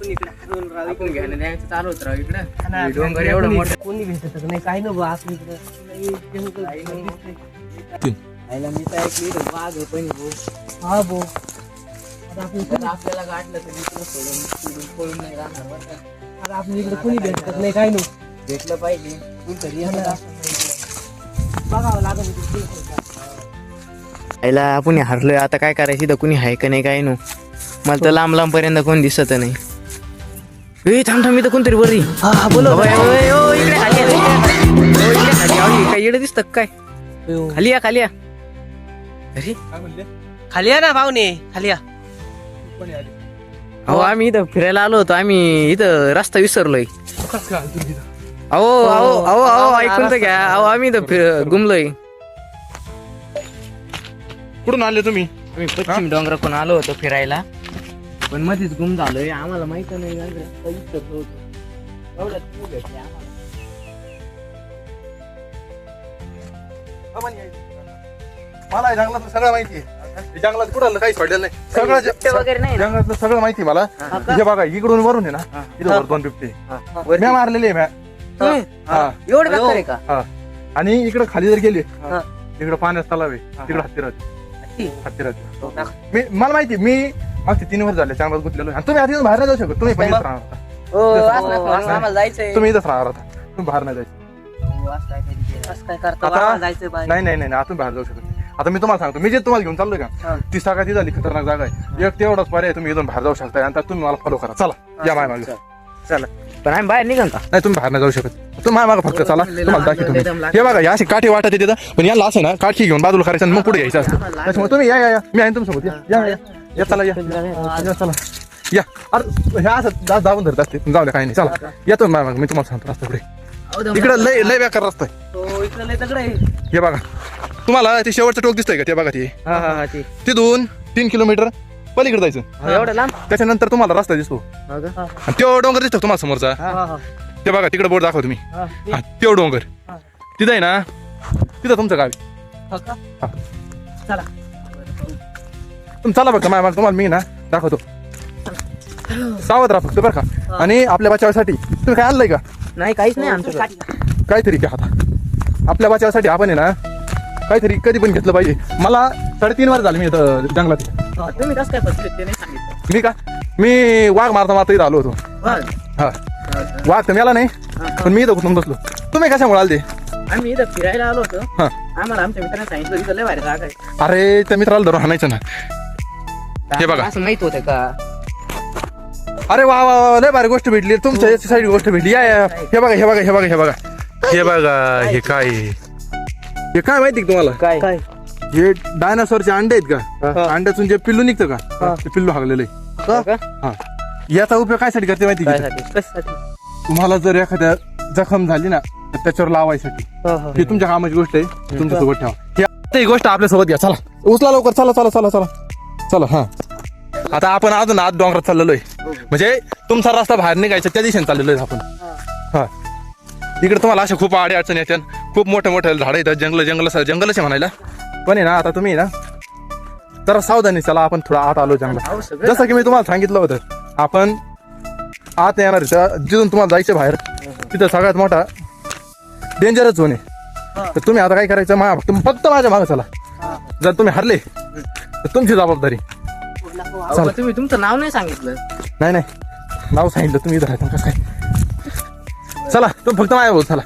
आपण इकडे हरवून राहू. आपण घ्यायला द्यायचं चालू होत राव इकडं. हा, हे डोंगर एवढं मोठं. कोणी भेटत नाही काय नको आपण इकडं नाही, जंगल दिसतंय. आईला मी तर ऐकली इथं वाघ आहे पण भाऊ. हा भाऊ आता आपण जर आपल्याला गाठलं तर इकडं सोडून पळून नाही राहणार बरं का. आता आपण इकडे कोणी भेटत नाही काय नको. भेटलं पाहिजे कुठतरी येणार असं बघावं लागेल इकडे. आईला आपण हरलोय आता काय करायचं इथं कुणी आहे का नाही काय नो. मला तर लांब लांब पर्यंत कोण दिसत नाही. ए थांब थांब इथं कोणतरी बरी. हा बोलो इकडे खाली काय येडं दिसतं काय खाली या खाली या. अरे खाली या ना पाहुणे खाली या. अहो आम्ही इथं फिरायला आलो होतो. आम्ही इथं रस्ता विसरलोय. अहो अहो अहो अहो ऐकून तर घ्या. अहो आम्ही इथं गुमलोय. कुठून आले तुम्ही? आम्ही पश्चिम डोंगराकडून आलो होतो फिरायला पण मध्येच गुम झालोय. आम्हाला माहित नाही रस्ता विसरलो होतो. एवढ्यात तुम्ही भेटले आम्हाला. मला जंगलातलं सगळं माहिती आहे. जंगलात कुठं काही सोडलेलं नाही. सगळं बिबटे वगैरे नाही ना? जंगलातलं सगळं माहिती मला. हे बघा इकडून वरून आहे ना इथं 2 बिबटे वरती? म्या मारलेले म्या. तुम्ही? हा एवढं बेकार आहे का? हा आणि इकडे खाली जर गेले हा. इकडे पाण्यात तलाव आहे तिकडे हत्तीरात हो ना. मला माहिती मी मागचे 3 वर्ष झाले जंगलात गुंतलेलो आणि तुम्ही आधी बाहेर नाही जाऊ शकत. तुम्ही पण इथंच राहणार होता. हो, असं आम्हाला जायचंय. तुम्ही इथंच राहणार होता. तुम्ही बाहेर नाही जायचं. असं काय करता आता- बाबा, जायचं बाहेर. नाही आतून बाहेर जाऊ शकत नाही. आता मी तुम्हाला सांगतो मी जे तुम्हाला घेऊन चाललोय का ती जागा ती झाली खतरनाक जागा आहे. एक तेवढाच पर्याय तुम्ही इथून बाहेर जाऊ शकता आणि तुम्ही मला फॉलो करा. चला या माय मागे. चला पण आम्ही बाहेर निघाल का? नाही तुम्ही बाहेर नाही जाऊ शकत. तुम्ही माझ्या मागे फक्त चला तुम्हाला दाखवतो. हे बघा या अशी काठी वाटत येते पण याला असं ना काठी घेऊन बाजूला करायचं आणि मग पुढे यायचं असतं. त्याच्यामुळे तुम्ही या मी आहे तुमच्यासोबत. या चला या चला या. अरे हे असं दाबून धरत असते. जाऊ द्या काही नाही. चला या तुम्ही माझ्या मागे. मी तुम्हाला सांगतो रस्ता पुढे इकडे लय बेकार रस्ता आहे. हो, इकडं लय दगड आहे. हे बघा तुम्हाला ते शेवटचं टोक दिसतंय का ते बघा ते तिथून 3 किलोमीटर पलीकडे जायचं. एवढं लांब त्याच्यानंतर तुम्हाला रस्ता दिसतो हो का? आणि तो डोंगर दिसतो तुम्हाला समोरचा. हा, हा. ते बघा तिकडे बोर्ड दाखवा तुम्ही. हा, हा, तो डोंगर हा. तिथं आहे ना तिथं तुमचं गाव आहे. हो का? हा. चला तुम्ही चला बघा माझ्या मागे तुम्हाला मी ना दाखवतो. सावध राहा फक्त बरं का. आणि आपल्या बचावासाठी तुम्ही काय आणलंय का? नाही काहीच नाही आमच्याकडे. काहीतरी घ्या आता. आपल्या बचावासाठी आपण आहे ना काहीतरी कधी पण घेतलं पाहिजे. मला 3.5 वर्ष झाले मी इथं जंगलात. तुम्ही कसं काय फसले ते नाही सांगितलं. मी का मी वाघ मारता इथं आलो होतो. हा वाघ तर मेला नाही पण मी इथं कुठून बसलो. तुम्ही कशामुळे आले ते? आम्ही इथं फिरायला आलो होतो. हा आम्हाला आमच्या मित्रांनी सांगितलं इथं लय भारी जागा आहे. अरे त्या मित्राला धरून हाणायचं ना. हे बघा. असं माहित होतं का? अरे वा वा वा लय भारी गोष्ट भेटली तुमच्या साईड गोष्ट भेटली. या हे बघा हे बघा हे बघा हे बघा हे बघा हे काय हे काय माहिती का तुम्हाला? काय काय हे डायनासोरचे अंडे आहेत का? अंड्यातून जे पिल्लू निघतं का ते पिल्लू हागलेलं आहे. हो का? हा याचा उपयोग काय साठी करते माहिती का? कशासाठी? तुम्हाला जर एखाद्या जखम झाली ना तर त्याच्यावर लावायसाठी. हे तुमच्या कामाची गोष्ट आहे. तुमच्या सोबत ठेवा. ही गोष्ट आपल्या सोबत घ्या. चला उचला लवकर. चला चला चला चला चला. हा आता आपण अजून आत डोंगरात चाललेलो आहे. म्हणजे तुमचा रस्ता बाहेर निघायचा त्या दिशेने चाललेलो आहे आपण. हा इकडे तुम्हाला अशा खूप आडी अडचणी येतात. खूप मोठे मोठे झाडं येतात. जंगलच आहे म्हणायला पण आहे ना. आता तुम्ही ना जरा सावधानी चला. आपण थोडा आत आलो जंगलात. जसं की मी तुम्हाला सांगितलं होतं आपण आत येणार जिथून तुम्हाला जायचं बाहेर तिथं सगळ्यात मोठा डेंजरस झोन आहे. तर तुम्ही आता काय करायचं फक्त माझ्या मागे चला. जर तुम्ही हरले तर तुमची जबाबदारी. अहो, तुम्ही तुमचं नाव नाही सांगितलं. नाही नाव सांगितलं तुम्ही इथं राहता कसं काय. चला तुम्ही फक्त माझ्या बोल चला.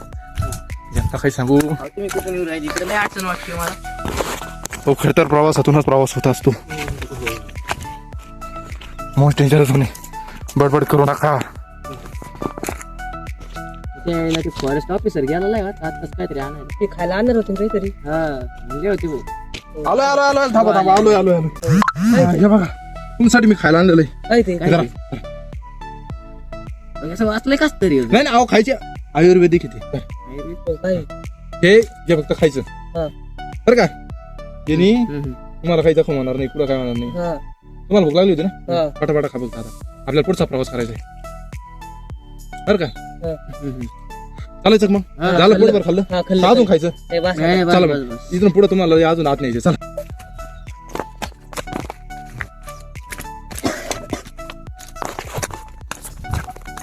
यांना काही सांगू. अहो, तुम्ही कुठून येऊ राहिली इकडे लय अडचण वाटते मला. हो खरं तर प्रवासातूनच प्रवास होत असतो. मोस्ट डेंजरस होणे. बडबड करू नका. ते फॉरेस्ट ऑफिसर गेला आताच काहीतरी आणायला. ते खायला आणणार होते काहीतरी. हा म्हणजे होती भाऊ. आलो थांबा आलो. हे बघा तुमच्यासाठी मी खायला आणलेलं आहे. काय ते जरा. असं वाचलंय कस तरी. नाही अहो खायचे आयुर्वेदिक येते. काय हे जे फक्त खायचं हा. बरं का. यांनी तुम्हाला काही जखम होणार नाही. कुठं काय होणार नाही. हा तुम्हाला भूक लागली होती ना हा पटापटा खा बघता. आता आपल्याला पुढचा प्रवास करायचा आहे बरं का. चालायचं मग झालं पोटभर खाल्लं. हा खाल्लं. अजून खायचं. ए, बस. चला मग इथून पुढे तुम्हाला अजून आत न्यायचं. चला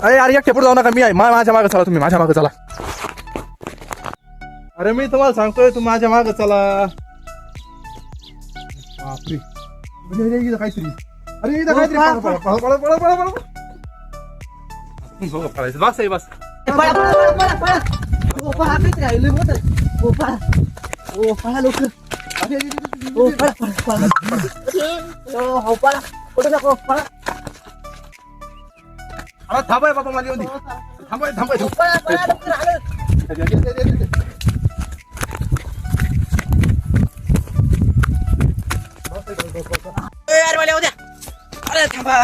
अरे यार एकटे पुढे जाऊ नका, मी आहे माझ्या मागे चला, तुम्ही माझ्या मागे चला. अरे मी तुम्हाला सांगतोय, तुम्ही माझ्या मागे चला. बापरे, इथं काहीतरी, अरे इथं काहीतरी, बस आहे बस. पळा पळा पळा पळा. ओ पळा, काहीतरी आहे, लय मोठं आहे. ओ पळा, ओ पळा लवकर. ओ पळा पळा पळा. हो पळा, कुठे नको पळा. अरे थांबाय बाबा, मला येऊ दे. थांबाय थांबाय. पळा पळा लवकर आलं. अरे मला उद्या, अरे थांबा,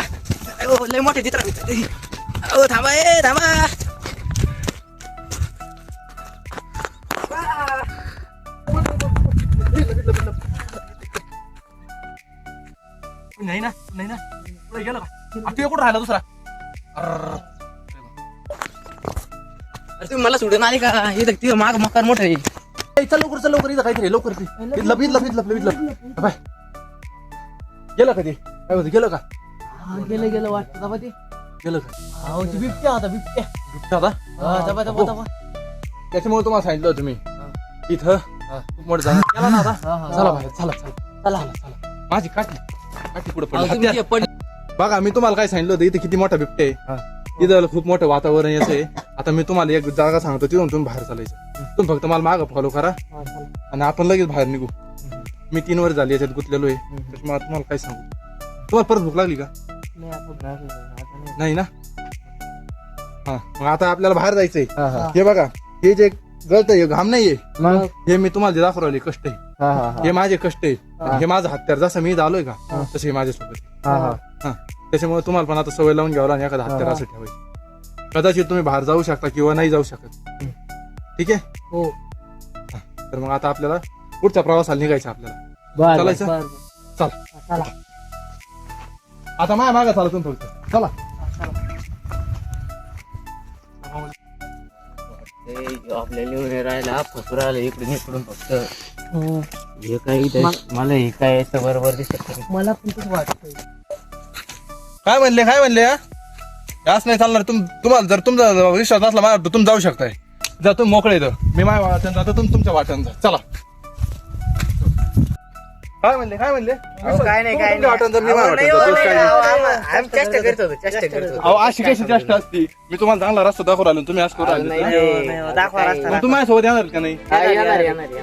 लय मोठे चित्र, थांबा थांबा. नाही ना, नाही ना, पुढे गेलं का? तू कुठं राहिला दुसरा? अरे तुम्ही मला सोडून आले का? इथं तिथं माग मकान मोठं आहे. चल लवकर, चल लवकर, इथं काहीतरी लवकर. बाय गेलं का ते? काय होतं, गेलं का? गेलं गेलं वाटतं बाबा ते. गेलं का? हो ते बिबट्या होता, बिबट्या. बिबट्या होता? दबा दबा दबा. त्याच्यामुळे तुम्हाला सांगितलं होतं मी, इथं खूप मोठं झालं. गेला ना आता? चला बाहेर, चला चला चला चला. माझी काठी कुठं पडली? बघा मी तुम्हाला काय सांगितलं होतं, इथे किती मोठा बिबट्या आहे, इथं खूप मोठं वातावरण याचं आहे. आता मी तुम्हाला एक जागा सांगतो, तिथून तुम्ही बाहेर चालायचं. तुम्ही फक्त मला मागं फॉलो करा आणि आपण लगेच बाहेर निघू. मी 3 वर्ष झाली याच्यात गुंतलेलो आहे, त्याच्यामुळे तुम्हाला काय सांगू. तुम्हाला परत भूक लागली का? नाही ना? हा, मग आता आपल्याला बाहेर जायचंय. हे बघा, हे जे गळत आहे, घाम नाहीये, हे मी तुम्हाला जे दाखवू राहिले कष्ट आहे. हे माझे कष्ट आहे, हे माझं हत्यार. जसं मी झालोय का तसे हे माझ्यासोबत. हा, त्याच्यामुळे तुम्हाला पण आता सवय लावून घ्यावं आणि एखादा हत्यार असं ठेवायचं. कदाचित तुम्ही बाहेर जाऊ शकता किंवा नाही जाऊ शकत. ठीक आहे? हो. तर मग आता आपल्याला पुढच्या प्रवासाला निघायचं. आपल्याला चालायचं. चला आता माझ्या मागं चाला तुम्ही फक्त. चला. आपल्याला राहिला फसू राहिलं इकडून इकडून फक्त. हे काही मला हे काय बरोबर दिसत. मला पण तसं वाटतंय. काय म्हणले हा? असं नाही चालणार. तुम्हाला जर तुमचा विश्वास नसला माझ्यावर, तुम्ही जाऊ शकताय. जर तुम्ही मोकळे तर मी माझ्या वाटण जातो, तुम्ही तुमच्या वाटण जा. चला. काय म्हणले काय नाही तुमच्या वाटण जर मी माझ्या वाटण जातो. चेष्टा करतो. अहो अशी कशी चेष्टा असती? मी तुम्हाला चांगला रस्ता दाखवून राहिलो, तुम्ही असं करू राहिले. मग तुम्ही माझ्यासोबत येणार का नाही?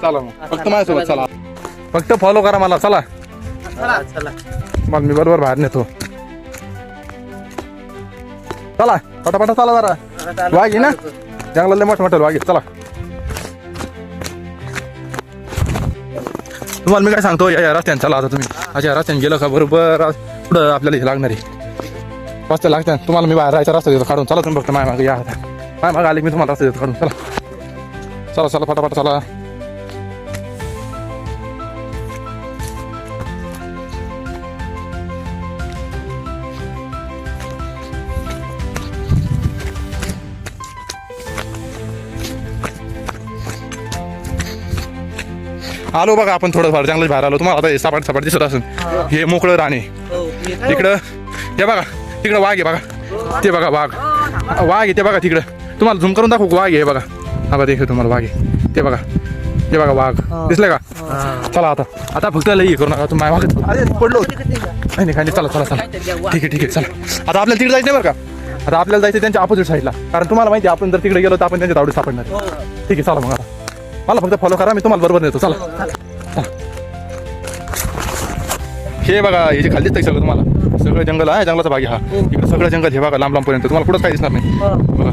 चला मग फक्त माझ्यासोबत चला. फक्त फॉलो करा मला. चला मग मी बरोबर बाहेर नेतो. चला पटापटा चला. जरा वाघ आहे ना, जंगलातले मोठे वाघ आहेत. चला. तुम्हाला मी काय सांगतो, या रस्त्याने चला. आता तुम्ही अशा रस्त्याने गेलं का बरोबर पुढं आपल्याला हे लागणार आहे. रस्ते लागतात. तुम्हाला मी बाहेर राहायचा रस्ता देतो काढून. चला तुम्ही फक्त माझ्या मागे या. आता माझ्या मागे आले मी तुम्हाला रस्ता देतो काढून. चला चला चला पटापट चला. आलो बघा आपण थोडंफार जंगलात बाहेर आलो. तुम्हाला आता सपाट दिसत असेल. हे मोकळं राणे इकडं. हे बघा तिकडं वाघ आहे बघा. ते बघा वाघ आहे ते बघा तिकडं. तुम्हाला झूम करून दाखवू वाघ आहे बघा. हा बघा देखील तुम्हाला वाघ आहे ते बघा. ते बघा वाघ दिसले का? चला आता फक्त लई करू नका तुम्ही. वाघ अरे पडलो नाही. चला चला चला. ठीक आहे चला. आता आपल्याला तिकडे जायचं बरं का? आता आपल्याला जायचं त्यांच्या ऑपोजिट साईडला. कारण तुम्हाला माहिती आहे आपण जर तिकडे गेलो तर आपण त्यांच्या तावडीत सापडणार. ठीक आहे चला मग. आता मला फक्त फॉलो करा, मी तुम्हाला बरोबर नेतो. चला. हे बघा हे जे खाली दिसतंय सगळं तुम्हाला, सगळं जंगल आहे. जंगलाचा भाग हा. इकडे सगळं जंगल हे बघा लांब पर्यंत. तुम्हाला कुठंच काही दिसणार नाही बघा.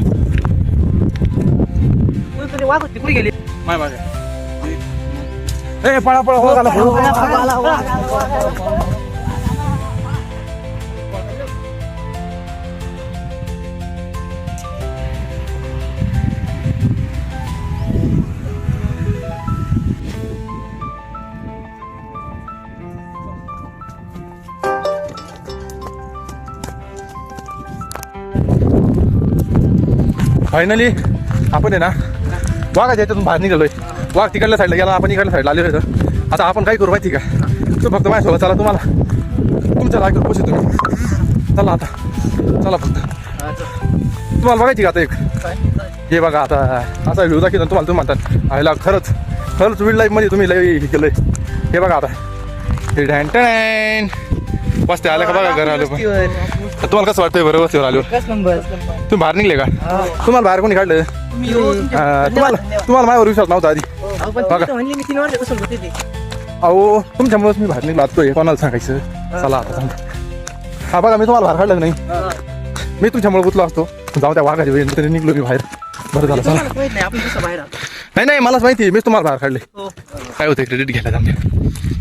कुठे गेली? माय मागे पळा फायनली आपण आहे ना वाघाच्या याच्यातून बाहेर निघालोय. वाघ तिकडल्या साईडला गेला, आपण इकडल्या साईडला आलेलो होतं. आता आपण काय करू माहिती का? तू फक्त माझ्यासोबत चला. तुम्हाला तुमच्या जागेवर पोहोचतो तुम्ही. चला आता चला फक्त. तुम्हाला बघायची का आता एक हे बघा आता असा व्ह्यू दाखवतो तुम्हाला तुम्ही म्हणतात आयला खरंच विल्ड लाईफ मध्ये तुम्ही लय हे केलंय. हे बघा आता हे डॅन वस्ती आलं का बघा घर आलो पण तुम्हाला कसं वाटतंय बरं वस्तीवर आलो तुम्ही बाहेर निघले का तुम्हाला बाहेर कोणी काढलं तुम्हाला माझ्यावर विश्वास नव्हता आधी अहो तुमच्यामुळेच मी बाहेर निघलो आता कोणाला सांगायचं चला आता सांग हा बघा मी तुम्हाला बाहेर काढलं नाही मी तुमच्यामुळे गुतलो असतो जाऊ त्या वाघाची वेळ तरी निघलो मी बाहेर बरं झालं चला नाही मलाच माहिती मी तुम्हाला बाहेर काढले काय होतं क्रेडिट घ्यायला जाऊ